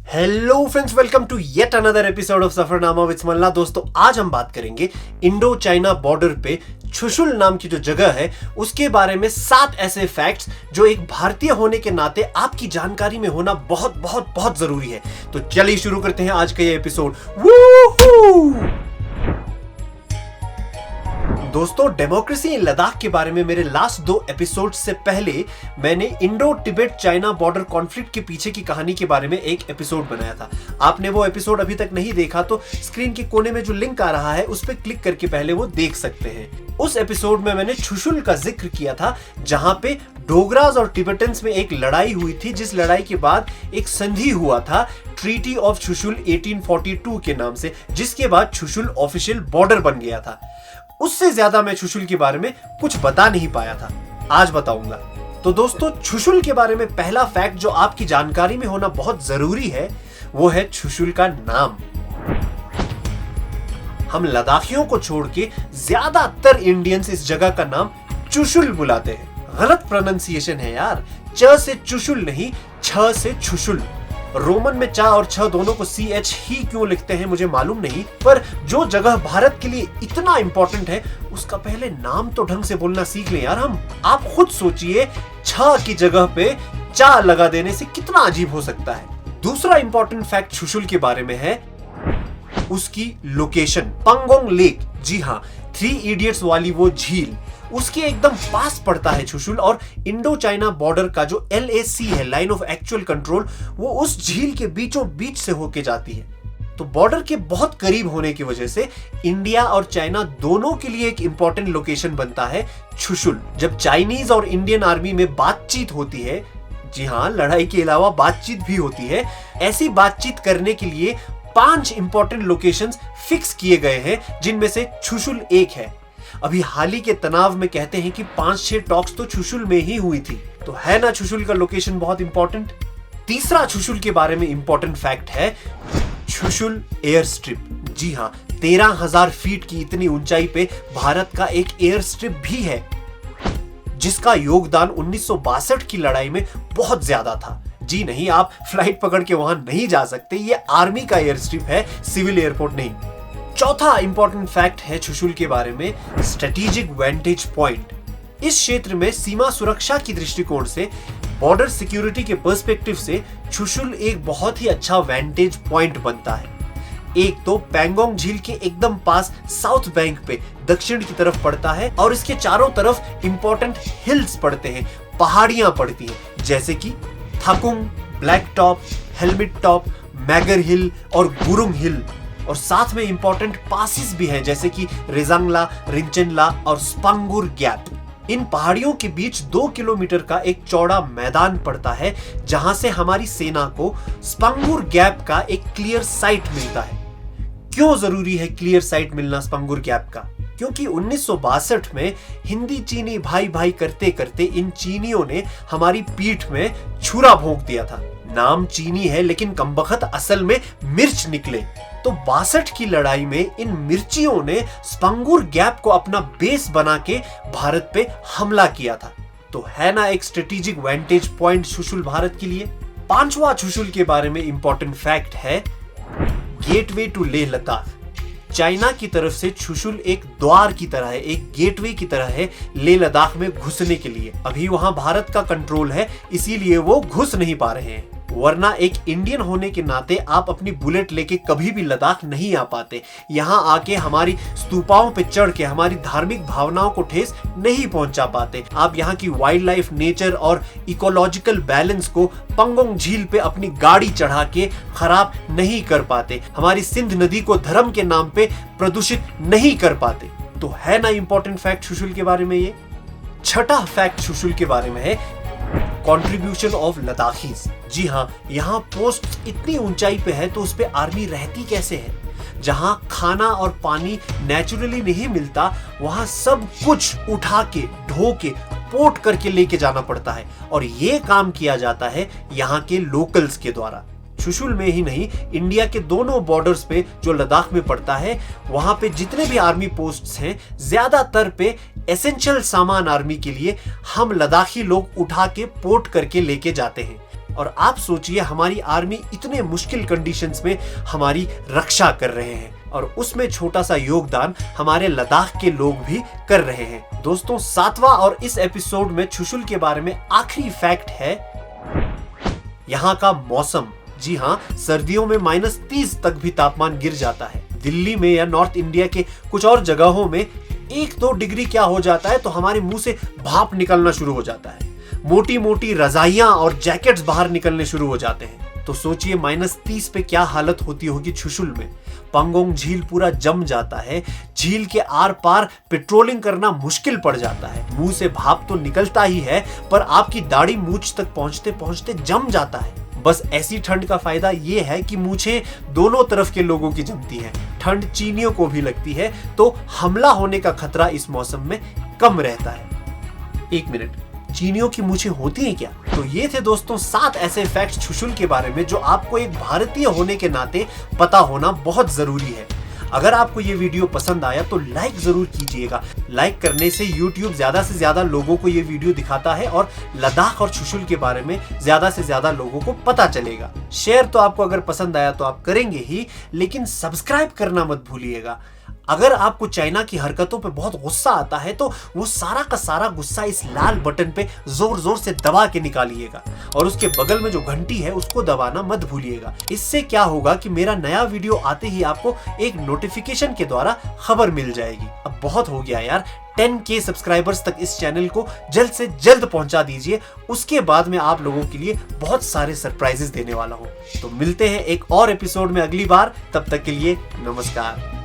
Hello friends, welcome to yet another episode of Safarnama with Malla. दोस्तों, आज हम बात करेंगे इंडो चाइना बॉर्डर पे छुशुल नाम की जो जगह है उसके बारे में 7 ऐसे फैक्ट्स जो एक भारतीय होने के नाते आपकी जानकारी में होना बहुत बहुत बहुत जरूरी है। तो चलिए शुरू करते हैं आज का ये एपिसोड। दोस्तों, डेमोक्रेसी इन लद्दाख के बारे में मेरे लास्ट 2 एपिसोड से पहले मैंने Indo Tibet China border conflict के पीछे की कहानी के बारे में एक एपिसोड बनाया था। आपने वो एपिसोड अभी तक नहीं देखा तो स्क्रीन के कोने में जो लिंक आ रहा है उस पर क्लिक करके पहले वो देख सकते हैं। उस एपिसोड में मैंने छुशुल का जिक्र किया था, जहां पे डोगरास और टिबेटन्स में एक लड़ाई हुई थी, जिस लड़ाई के बाद एक संधि हुआ था ट्रीटी ऑफ छुशुल 1842 के नाम से, जिसके बाद छुशुल ऑफिशियल बॉर्डर बन गया था। उससे ज्यादा मैं छुशुल के बारे में कुछ बता नहीं पाया था, आज बताऊंगा। तो दोस्तों, छुशुल के बारे में पहला फैक्ट जो आपकी जानकारी में होना बहुत जरूरी है वो है छुशुल का नाम। हम लद्दाखियों को छोड़ के ज्यादातर इंडियंस इस जगह का नाम चुशुल बुलाते हैं। गलत प्रोनाउंसिएशन है यार, च से चुशुल नहीं, छ से छुशुल। रोमन में चा और छ दोनों को CH ही क्यों लिखते हैं मुझे मालूम नहीं, पर जो जगह भारत के लिए इतना इंपॉर्टेंट है उसका पहले नाम तो ढंग से बोलना सीख लें यार हम। आप खुद सोचिए, छ की जगह पे चा लगा देने से कितना अजीब हो सकता है। दूसरा इंपॉर्टेंट फैक्ट छुशुल के बारे में है उसकी लोकेशन। पंगोंग लेक, जी हाँ, 3 इडियट्स वाली वो झील, उसके एकदम पास पड़ता है छुशुल। और इंडो चाइना बॉर्डर का जो LAC है, लाइन ऑफ एक्चुअल कंट्रोल, वो उस झील के बीचों बीच से होके जाती है। तो बॉर्डर के बहुत करीब होने की वजह से इंडिया और चाइना दोनों के लिए एक इंपॉर्टेंट लोकेशन बनता है छुशुल। जब चाइनीज और इंडियन आर्मी में बातचीत होती है, जी हाँ, लड़ाई के अलावा बातचीत भी होती है, ऐसी बातचीत करने के लिए 5 इंपॉर्टेंट लोकेशंस फिक्स किए गए हैं, जिनमें से छुशुल एक है। अभी हाल ही के तनाव में कहते हैं कि 5-6 टॉक्स तो छुशुल में ही हुई थी। तो है ना छुशुल का लोकेशन बहुत इंपॉर्टेंट। तीसरा छुशुल के बारे में इंपॉर्टेंट फैक्ट है छुशुल एयर स्ट्रिप। जी हाँ, 13,000 फीट की इतनी ऊंचाई पे भारत का एक एयर स्ट्रिप भी है, जिसका योगदान 1962 की लड़ाई में बहुत ज्यादा था। जी नहीं, आप फ्लाइट पकड़ के वहां नहीं जा सकते, ये आर्मी का एयर स्ट्रिप है, सिविल एयरपोर्ट नहीं। चौथा इंपॉर्टेंट फैक्ट है छुशुल के बारे में स्ट्रेटेजिक वेंटेज पॉइंट। इस क्षेत्र में सीमा सुरक्षा की दृष्टिकोण से, बॉर्डर सिक्योरिटी के पर्सपेक्टिव से छुशुल एक बहुत ही अच्छा वेंटेज पॉइंट बनता है। एक तो पैंगोंग झील के एकदम पास साउथ बैंक पे दक्षिण की तरफ पड़ता है, और इसके चारों तरफ इंपॉर्टेंट हिल्स पड़ते हैं, पहाड़ियां पड़ती हैं, जैसे कि Thakung, black top, helmet top, Magar hill और गुरुंग हिल। और साथ में इंपॉर्टेंट पासिस भी हैं, जैसे कि रेजांगला, रिंचेनला और स्पंगुर गैप। इन पहाड़ियों के बीच 2 किलोमीटर का एक चौड़ा मैदान पड़ता है, जहां से हमारी सेना को स्पंगुर गैप का एक क्लियर साइट मिलता है। क्यों जरूरी है क्लियर साइट मिलना स्पंगुर गैप का? क्योंकि 1962 में हिंदी चीनी भाई भाई करते करते इन चीनियों ने हमारी पीठ में छुरा भोंक दिया था। नाम चीनी है, लेकिन कमबख्त असल में मिर्च निकले। तो 62 की लड़ाई में इन मिर्चियों ने स्पंगुर गैप को अपना बेस बना के भारत पे हमला किया था। तो है ना एक strategic vantage point Chushul Bharat के लिए। 5वां छुशुल के बारे में इंपॉर्टेंट फैक्ट है gateway to Leh Ladakh. China की तरफ से छुशुल एक द्वार की तरह है, एक गेटवे की तरह है लेह लद्दाख में घुसने के लिए। अभी वहां भारत का कंट्रोल है, इसीलिए वो घुस नहीं पा रहे हैं, वरना एक इंडियन होने के नाते आप अपनी बुलेट लेके कभी भी लद्दाख नहीं आ पाते। यहाँ आके हमारी स्तूपाओं पे चढ़ के हमारी धार्मिक भावनाओं को ठेस नहीं पहुंचा पाते। आप यहाँ की वाइल्ड लाइफ, नेचर और इकोलॉजिकल बैलेंस को पंगोंग झील पे अपनी गाड़ी चढ़ा के खराब नहीं कर पाते। हमारी सिंध नदी को धर्म के नाम पे प्रदूषित नहीं कर पाते। तो है ना इंपॉर्टेंट फैक्ट छुशुल के बारे में ये। छठा फैक्ट छुशुल के बारे में है कंट्रीब्यूशन ऑफ लद्दाखीज। जी हाँ, यहाँ पोस्ट इतनी ऊंचाई पे है तो उस पे आर्मी रहती कैसे है? जहां खाना और पानी नेचुरली नहीं मिलता, वहां सब कुछ उठा के, ढो के, पोर्ट करके लेके जाना पड़ता है, और ये काम किया जाता है यहाँ के लोकल्स के द्वारा। छुशुल में ही नहीं, इंडिया के दोनों बॉर्डर्स पे जो लद्दाख में पड़ता है, वहां पे जितने भी आर्मी पोस्ट्स हैं, ज्यादातर पे एसेंशियल सामान आर्मी के लिए हम लद्दाखी लोग उठा के पोर्ट करके लेके जाते हैं। और आप सोचिए हमारी आर्मी इतने मुश्किल कंडीशंस में हमारी रक्षा कर रहे हैं और उसमें छोटा सा योगदान हमारे लद्दाख के लोग भी कर रहे हैं। दोस्तों 7वां और इस एपिसोड में चुशुल के बारे में आखिरी फैक्ट है यहाँ का मौसम। जी हाँ, सर्दियों में -30 तक भी तापमान गिर जाता है। दिल्ली में या नॉर्थ इंडिया के कुछ और जगहों में 1-2 डिग्री क्या हो जाता है तो हमारे मुंह से भाप निकलना शुरू हो जाता है। मोटी मोटी रजाइयां और जैकेट्स बाहर निकलने शुरू हो जाते हैं। तो सोचिए -30 पे क्या हालत होती होगी चुशुल में। पंगोंग झील पूरा जम जाता है। झील के आर पार पेट्रोलिंग करना मुश्किल पड़ जाता है। मुंह से भाप तो निकलता ही है पर आपकी दाढ़ी मूंछ तक पहुंचते पहुंचते जम जाता है। बस ऐसी ठंड का फायदा ये है कि मूंछें दोनों तरफ के लोगों की जमती हैं। ठंड चीनियों को भी लगती है तो हमला होने का खतरा इस मौसम में कम रहता है। 1 मिनट, चीनियों की मूंछें होती हैं क्या? तो ये थे दोस्तों 7 ऐसे फैक्ट्स चुशुल के बारे में जो आपको एक भारतीय होने के नाते पता होना बहुत जरूरी है। अगर आपको ये वीडियो पसंद आया तो लाइक जरूर कीजिएगा। लाइक करने से YouTube ज्यादा से ज्यादा लोगों को ये वीडियो दिखाता है और लद्दाख और चुशुल के बारे में ज्यादा से ज्यादा लोगों को पता चलेगा। शेयर तो आपको अगर पसंद आया तो आप करेंगे ही, लेकिन सब्सक्राइब करना मत भूलिएगा। अगर आपको चाइना की हरकतों पे बहुत गुस्सा आता है तो वो सारा का सारा गुस्सा इस लाल बटन पे जोर जोर से दबा के निकालिएगा और उसके बगल में जो घंटी है उसको दबाना मत भूलिएगा। इससे क्या होगा कि मेरा नया वीडियो आते ही आपको एक नोटिफिकेशन के द्वारा खबर मिल जाएगी। अब बहुत हो गया यार, 10K सब्सक्राइबर्स तक इस चैनल को जल्द से जल्द पहुंचा दीजिए। उसके बाद मैं आप लोगों के लिए बहुत सारे सरप्राइजेस देने वाला हूं। तो मिलते हैं एक और एपिसोड में अगली बार। तब तक के लिए नमस्कार।